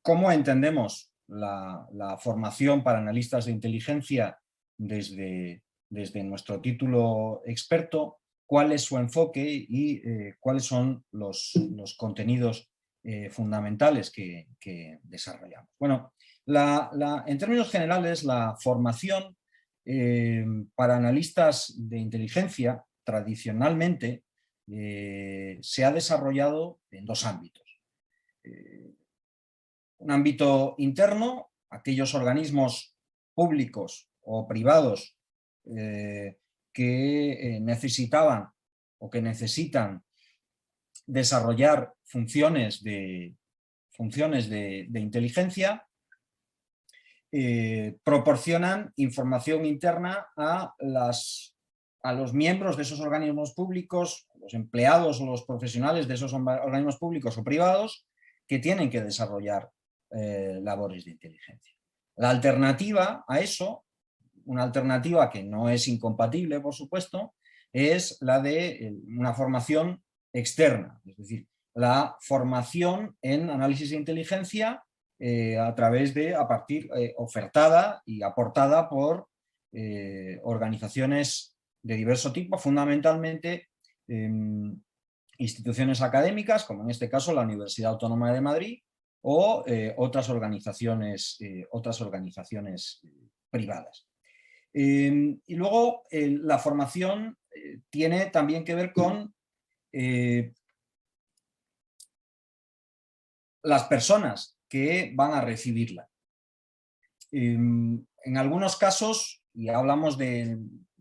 ¿Cómo entendemos la formación para analistas de inteligencia desde nuestro título experto? ¿Cuál es su enfoque y cuáles son los contenidos fundamentales que desarrollamos? Bueno, en términos generales, la formación para analistas de inteligencia tradicionalmente se ha desarrollado en dos ámbitos. Un ámbito interno, aquellos organismos públicos o privados que necesitaban o que necesitan desarrollar funciones de inteligencia, proporcionan información interna a los miembros de esos organismos públicos, los empleados o los profesionales de esos organismos públicos o privados que tienen que desarrollar labores de inteligencia. La alternativa a eso, una alternativa que no es incompatible, por supuesto, es la de una formación externa, es decir, la formación en análisis de inteligencia ofertada y aportada por organizaciones de diverso tipo, fundamentalmente instituciones académicas, como en este caso la Universidad Autónoma de Madrid, o otras organizaciones privadas. Y luego la formación tiene también que ver con las personas que van a recibirla. En algunos casos, y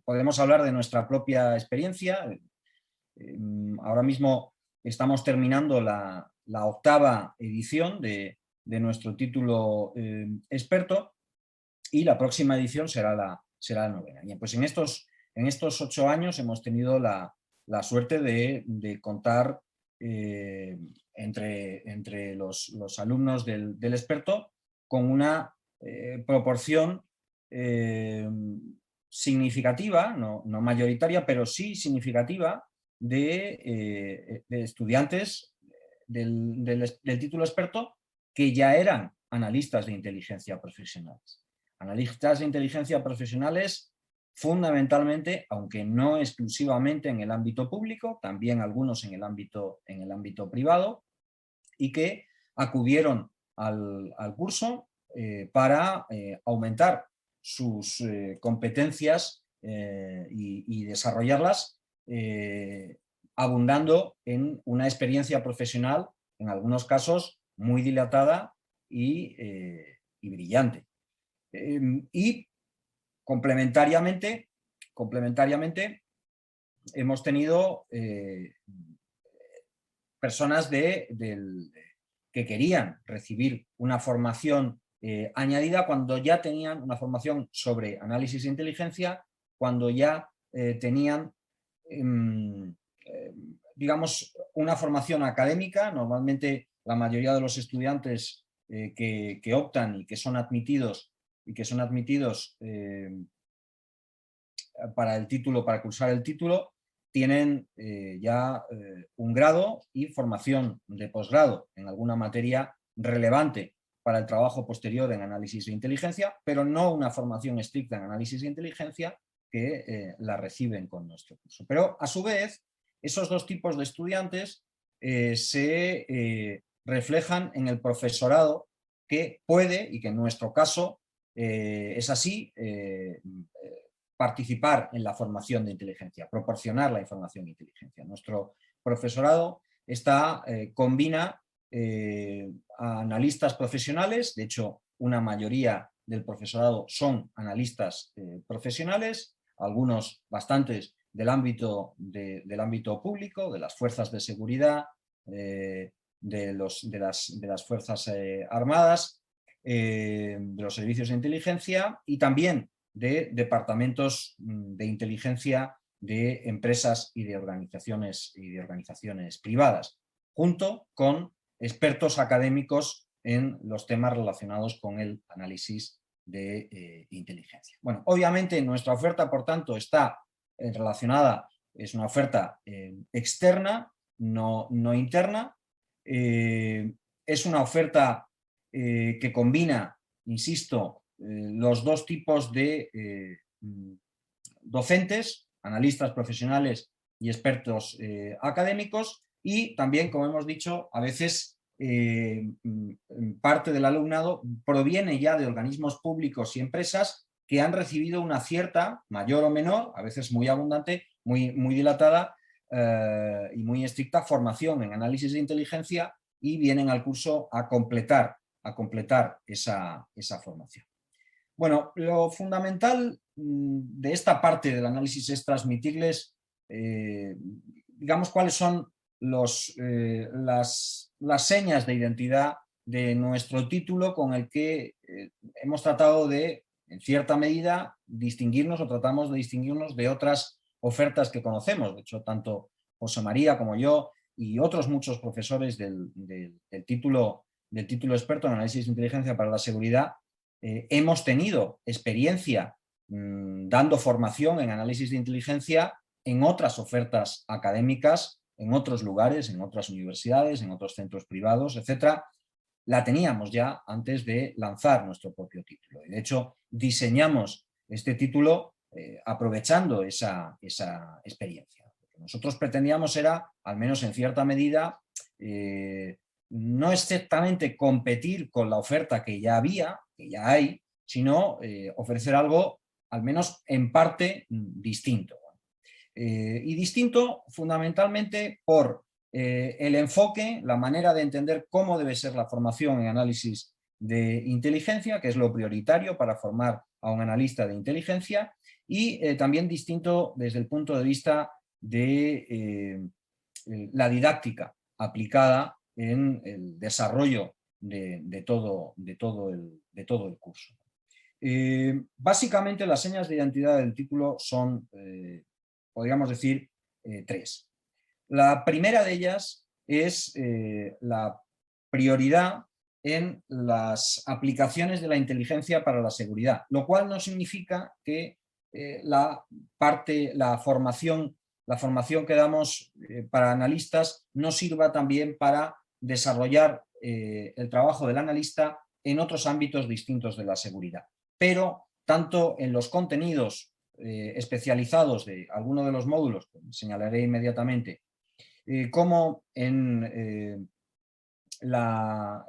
podemos hablar de nuestra propia experiencia, ahora mismo estamos terminando la 8ª edición de nuestro título experto y la próxima edición será la 9ª. Bien, pues en estos 8 años hemos tenido la suerte de contar entre los alumnos del experto con una proporción significativa, no mayoritaria, pero sí significativa, de estudiantes del título experto que ya eran analistas de inteligencia profesionales. Analistas de inteligencia profesionales fundamentalmente, aunque no exclusivamente en el ámbito público, también algunos en el ámbito privado, y que acudieron al curso para aumentar sus competencias y desarrollarlas, abundando en una experiencia profesional, en algunos casos, muy dilatada y brillante. Y complementariamente hemos tenido personas que querían recibir una formación añadida cuando ya tenían una formación sobre análisis de inteligencia, cuando ya tenían digamos, una formación académica. Normalmente la mayoría de los estudiantes que optan y que son admitidos para cursar el título, tienen ya un grado y formación de posgrado en alguna materia relevante para el trabajo posterior en análisis de inteligencia, pero no una formación estricta en análisis de inteligencia que la reciben con nuestro curso. Pero a su vez, esos dos tipos de estudiantes se reflejan en el profesorado que puede, y que en nuestro caso es así, participar en la formación de inteligencia, proporcionar la información de inteligencia. Nuestro profesorado combina a analistas profesionales, de hecho una mayoría del profesorado son analistas profesionales, algunos bastantes del ámbito público, de las fuerzas de seguridad, de las fuerzas armadas, de los servicios de inteligencia y también de departamentos de inteligencia de empresas y de organizaciones privadas, junto con expertos académicos en los temas relacionados con el análisis de inteligencia. Bueno, obviamente nuestra oferta, por tanto, está relacionada, es una oferta externa, no interna. Es una oferta que combina, insisto, los dos tipos de docentes, analistas profesionales y expertos académicos, y también, como hemos dicho, a veces parte del alumnado proviene ya de organismos públicos y empresas que han recibido una cierta, mayor o menor, a veces muy abundante, muy dilatada y muy estricta formación en análisis de inteligencia, y vienen al curso a completar esa formación. Bueno, lo fundamental de esta parte del análisis es transmitirles, digamos, cuáles son las señas de identidad de nuestro título, con el que hemos tratado de, en cierta medida, distinguirnos, o tratamos de distinguirnos de otras ofertas que conocemos. De hecho, tanto José María como yo y otros muchos profesores del título experto en análisis de inteligencia para la seguridad hemos tenido experiencia dando formación en análisis de inteligencia en otras ofertas académicas, en otros lugares, en otras universidades, en otros centros privados, etc. La teníamos ya antes de lanzar nuestro propio título. Y de hecho, diseñamos este título aprovechando esa experiencia. Lo que nosotros pretendíamos era, al menos en cierta medida, no exactamente competir con la oferta que ya había, que ya hay, sino ofrecer algo, al menos en parte, distinto. Y distinto fundamentalmente por el enfoque, la manera de entender cómo debe ser la formación en análisis de inteligencia, que es lo prioritario para formar a un analista de inteligencia, y también distinto desde el punto de vista de la didáctica aplicada en el desarrollo de todo el curso. Básicamente las señas de identidad del título son, podríamos decir, tres. La primera de ellas es la prioridad en las aplicaciones de la inteligencia para la seguridad, lo cual no significa que la formación que damos para analistas no sirva también para desarrollar el trabajo del analista en otros ámbitos distintos de la seguridad. Pero tanto en los contenidos especializados de alguno de los módulos, que señalaré inmediatamente, como en la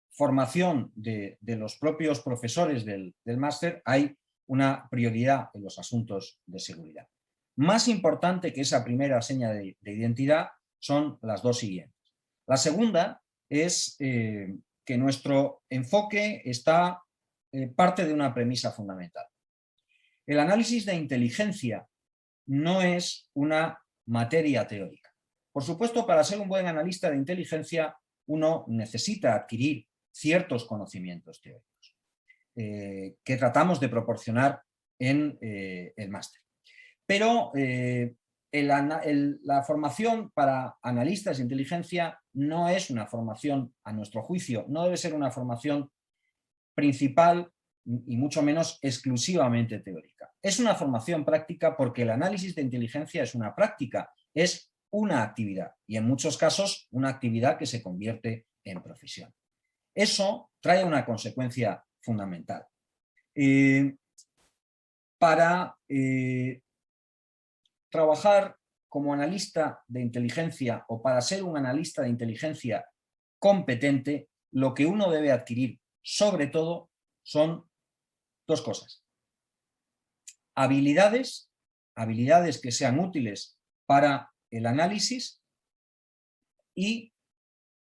formación de los propios profesores del máster, hay una prioridad en los asuntos de seguridad. Más importante que esa primera seña de identidad son las dos siguientes. La segunda es que nuestro enfoque parte de una premisa fundamental. El análisis de inteligencia no es una materia teórica. Por supuesto, para ser un buen analista de inteligencia, uno necesita adquirir ciertos conocimientos teóricos que tratamos de proporcionar en el máster. Pero la formación para analistas de inteligencia no es una formación, a nuestro juicio, no debe ser una formación principal y mucho menos exclusivamente teórica. Es una formación práctica porque el análisis de inteligencia es una práctica, es una actividad, y en muchos casos una actividad que se convierte en profesión. Eso trae una consecuencia fundamental. Para trabajar como analista de inteligencia, o para ser un analista de inteligencia competente, lo que uno debe adquirir sobre todo son dos cosas: habilidades que sean útiles para el análisis, y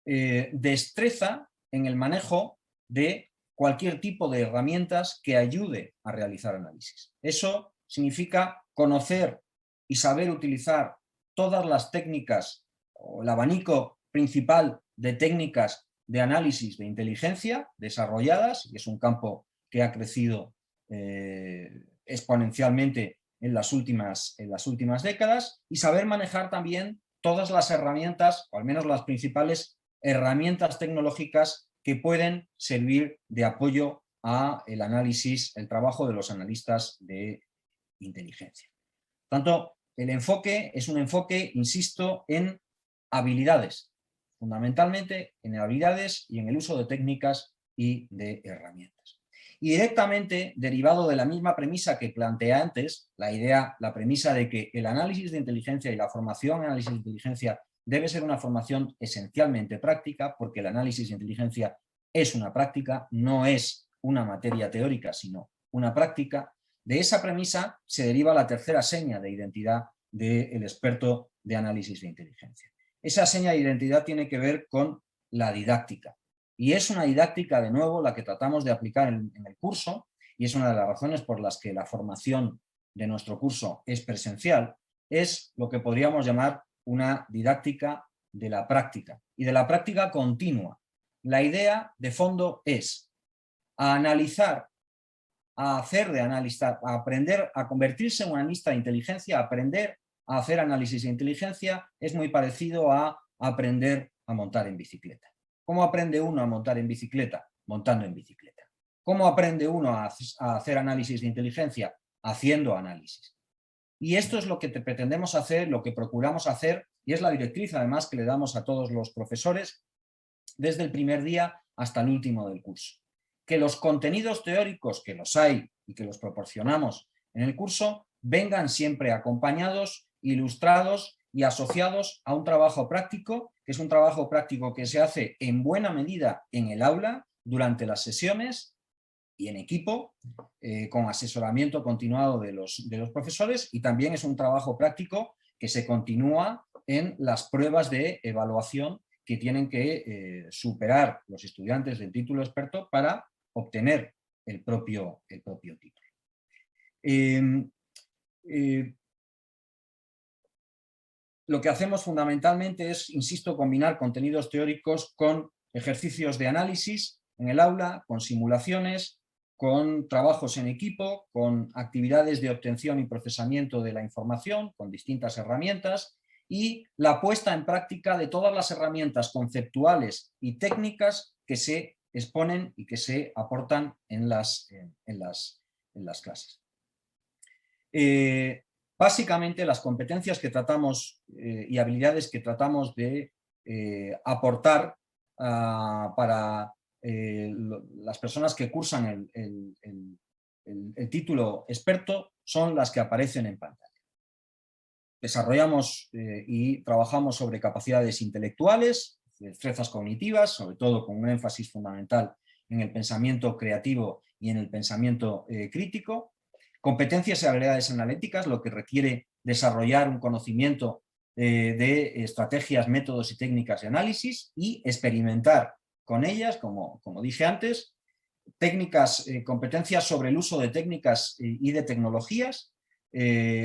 destreza en el manejo de cualquier tipo de herramientas que ayude a realizar análisis. Eso significa conocer y saber utilizar todas las técnicas, o el abanico principal de técnicas de análisis de inteligencia desarrolladas, y es un campo que ha crecido exponencialmente en las últimas décadas, y saber manejar también todas las herramientas, o al menos las principales herramientas tecnológicas que pueden servir de apoyo a el análisis, el trabajo de los analistas de inteligencia. Por tanto, el enfoque es un enfoque, insisto, en habilidades. fundamentalmente en habilidades y en el uso de técnicas y de herramientas. Y directamente, derivado de la misma premisa que planteé antes, la premisa de que el análisis de inteligencia y la formación en análisis de inteligencia debe ser una formación esencialmente práctica, porque el análisis de inteligencia es una práctica, no es una materia teórica, sino una práctica. De esa premisa se deriva la tercera seña de identidad del experto de análisis de inteligencia. Esa seña de identidad tiene que ver con la didáctica. Y es una didáctica, de nuevo, la que tratamos de aplicar en el curso, y es una de las razones por las que la formación de nuestro curso es presencial, es lo que podríamos llamar una didáctica de la práctica, y de la práctica continua. La idea de fondo es a analizar, a hacer de analista, a aprender a convertirse en un analista de inteligencia, a aprender a hacer análisis de inteligencia es muy parecido a aprender a montar en bicicleta. ¿Cómo aprende uno a montar en bicicleta? Montando en bicicleta. ¿Cómo aprende uno a hacer análisis de inteligencia? Haciendo análisis. Y esto es lo que pretendemos hacer, lo que procuramos hacer, y es la directriz además que le damos a todos los profesores desde el primer día hasta el último del curso. Que los contenidos teóricos, que los hay y que los proporcionamos en el curso, vengan siempre acompañados, ilustrados y asociados a un trabajo práctico, que es un trabajo práctico que se hace en buena medida en el aula, durante las sesiones y en equipo, con asesoramiento continuado de los profesores, y también es un trabajo práctico que se continúa en las pruebas de evaluación que tienen que superar los estudiantes del título experto para obtener el propio título. Lo que hacemos fundamentalmente es, insisto, combinar contenidos teóricos con ejercicios de análisis en el aula, con simulaciones, con trabajos en equipo, con actividades de obtención y procesamiento de la información, con distintas herramientas, y la puesta en práctica de todas las herramientas conceptuales y técnicas que se exponen y que se aportan en las clases. Básicamente, las competencias que tratamos y habilidades que tratamos de aportar para las personas que cursan el título experto son las que aparecen en pantalla. Desarrollamos y trabajamos sobre capacidades intelectuales, destrezas cognitivas, sobre todo con un énfasis fundamental en el pensamiento creativo y en el pensamiento crítico. Competencias y habilidades analíticas, lo que requiere desarrollar un conocimiento de estrategias, métodos y técnicas de análisis y experimentar con ellas, como dije antes. Competencias sobre el uso de técnicas y de tecnologías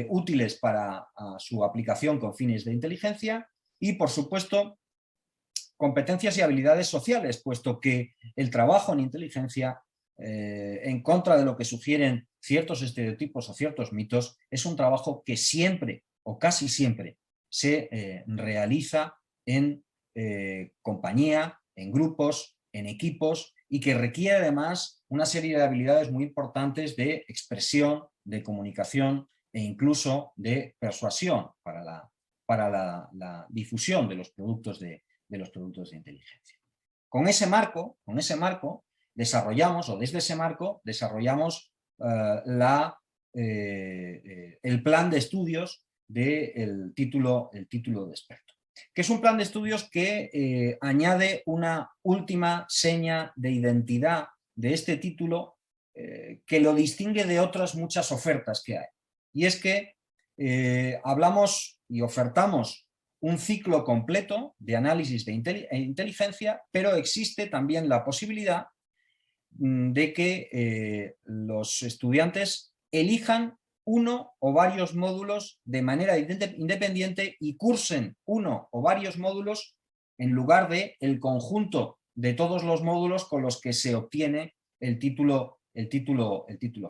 útiles para su aplicación con fines de inteligencia, y, por supuesto, competencias y habilidades sociales, puesto que el trabajo en inteligencia, en contra de lo que sugieren ciertos estereotipos o ciertos mitos, es un trabajo que siempre o casi siempre se realiza en compañía, en grupos, en equipos, y que requiere además una serie de habilidades muy importantes de expresión, de comunicación e incluso de persuasión para la difusión de los productos de inteligencia. Con ese marco desarrollamos, o desde ese marco desarrollamos el plan de estudios del título de experto, que es un plan de estudios que añade una última seña de identidad de este título que lo distingue de otras muchas ofertas que hay. Y es que hablamos y ofertamos un ciclo completo de análisis de inteligencia, pero existe también la posibilidad de que los estudiantes elijan uno o varios módulos de manera independiente y cursen uno o varios módulos en lugar de el conjunto de todos los módulos con los que se obtiene el título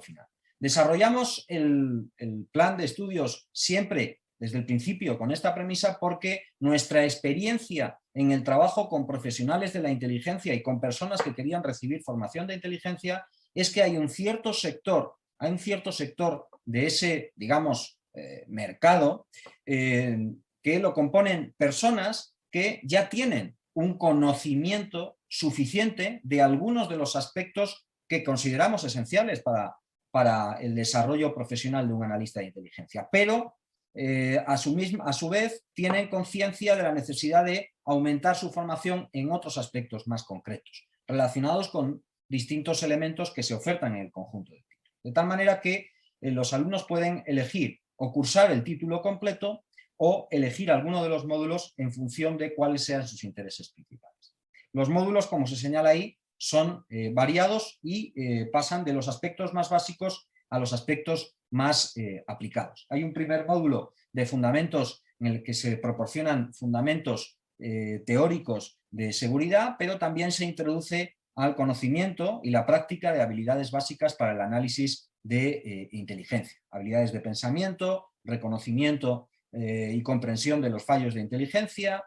final. Desarrollamos el plan de estudios siempre desde el principio con esta premisa, porque nuestra experiencia en el trabajo con profesionales de la inteligencia y con personas que querían recibir formación de inteligencia es que hay un cierto sector de ese, digamos, mercado que lo componen personas que ya tienen un conocimiento suficiente de algunos de los aspectos que consideramos esenciales para el desarrollo profesional de un analista de inteligencia, pero a su vez tienen conciencia de la necesidad de aumentar su formación en otros aspectos más concretos, relacionados con distintos elementos que se ofertan en el conjunto de títulos. De tal manera que los alumnos pueden elegir o cursar el título completo o elegir alguno de los módulos en función de cuáles sean sus intereses principales. Los módulos, como se señala ahí, son variados y pasan de los aspectos más básicos a los aspectos más aplicados. Hay un primer módulo de fundamentos en el que se proporcionan fundamentos teóricos de seguridad, pero también se introduce al conocimiento y la práctica de habilidades básicas para el análisis de inteligencia, habilidades de pensamiento, reconocimiento y comprensión de los fallos de inteligencia,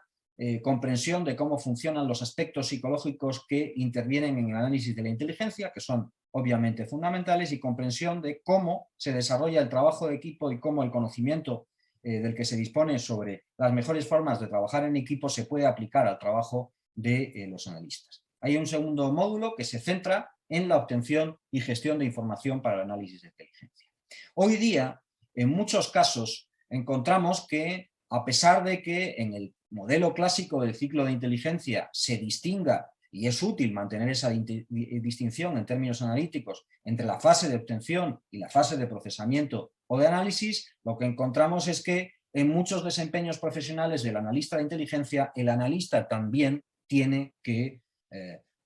comprensión de cómo funcionan los aspectos psicológicos que intervienen en el análisis de la inteligencia, que son obviamente fundamentales, y comprensión de cómo se desarrolla el trabajo de equipo y cómo el conocimiento del que se dispone sobre las mejores formas de trabajar en equipo se puede aplicar al trabajo de los analistas. Hay un segundo módulo que se centra en la obtención y gestión de información para el análisis de inteligencia. Hoy día, en muchos casos, encontramos que, a pesar de que en el modelo clásico del ciclo de inteligencia se distinga, y es útil mantener esa distinción en términos analíticos entre la fase de obtención y la fase de procesamiento o de análisis, lo que encontramos es que en muchos desempeños profesionales del analista de inteligencia, el analista también tiene que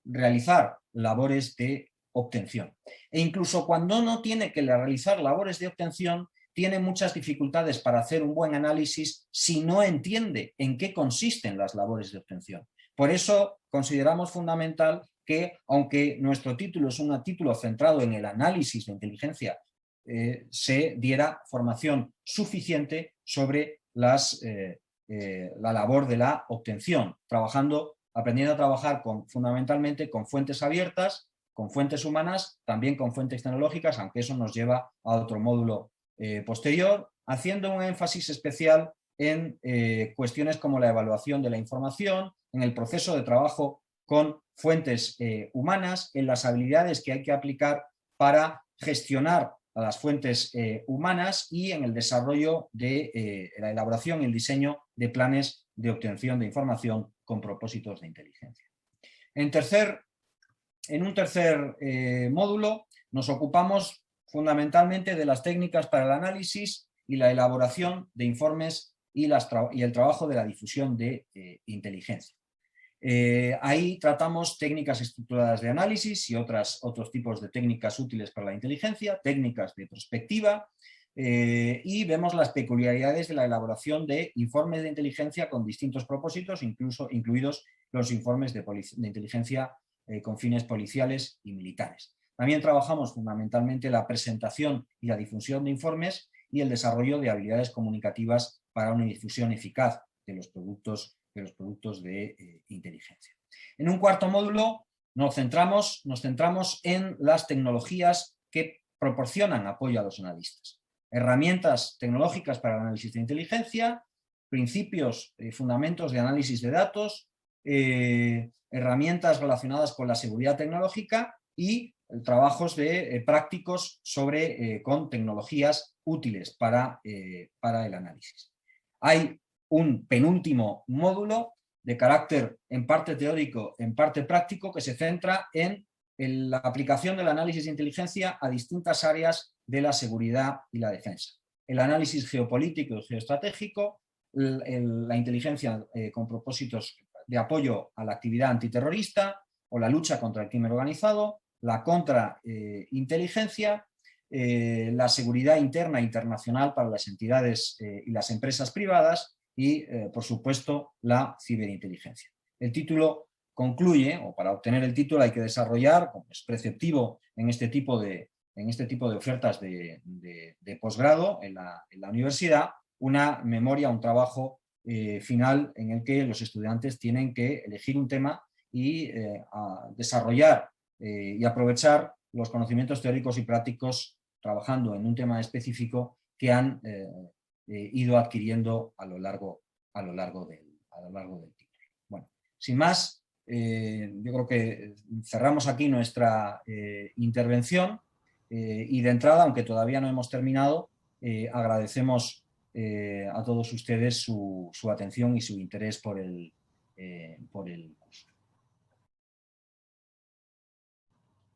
realizar labores de obtención. E incluso cuando no tiene que realizar labores de obtención, tiene muchas dificultades para hacer un buen análisis si no entiende en qué consisten las labores de obtención. Por eso consideramos fundamental que, aunque nuestro título es un título centrado en el análisis de inteligencia, se diera formación suficiente sobre la labor de la obtención, aprendiendo a trabajar fundamentalmente con fuentes abiertas, con fuentes humanas, también con fuentes tecnológicas, aunque eso nos lleva a otro módulo posterior, haciendo un énfasis especial en cuestiones como la evaluación de la información, en el proceso de trabajo con fuentes humanas, en las habilidades que hay que aplicar para gestionar a las fuentes humanas y en el desarrollo de la elaboración y el diseño de planes de obtención de información con propósitos de inteligencia. En un tercer módulo nos ocupamos fundamentalmente de las técnicas para el análisis y la elaboración de informes y el trabajo de la difusión de inteligencia. Ahí tratamos técnicas estructuradas de análisis y otros tipos de técnicas útiles para la inteligencia, técnicas de prospectiva, y vemos las peculiaridades de la elaboración de informes de inteligencia con distintos propósitos, incluidos los informes de inteligencia con fines policiales y militares. También trabajamos fundamentalmente la presentación y la difusión de informes y el desarrollo de habilidades comunicativas para una difusión eficaz de los productos de inteligencia. En un cuarto módulo nos centramos en las tecnologías que proporcionan apoyo a los analistas. Herramientas tecnológicas para el análisis de inteligencia, principios y fundamentos de análisis de datos, herramientas relacionadas con la seguridad tecnológica y trabajos prácticos con tecnologías útiles para el análisis. Hay un penúltimo módulo de carácter en parte teórico, en parte práctico, que se centra en la aplicación del análisis de inteligencia a distintas áreas de la seguridad y la defensa. El análisis geopolítico y geoestratégico, la inteligencia con propósitos de apoyo a la actividad antiterrorista o la lucha contra el crimen organizado, la contrainteligencia, la seguridad interna e internacional para las entidades y las empresas privadas y, por supuesto, la ciberinteligencia. El título concluye, o para obtener el título hay que desarrollar, como es preceptivo en este tipo de ofertas de posgrado en la universidad, una memoria, un trabajo final en el que los estudiantes tienen que elegir un tema y desarrollar y aprovechar los conocimientos teóricos y prácticos trabajando en un tema específico que han ido adquiriendo a lo largo del título. Bueno, Sin más, yo creo que cerramos aquí nuestra intervención y de entrada, aunque todavía no hemos terminado, agradecemos a todos ustedes su atención y su interés por el curso.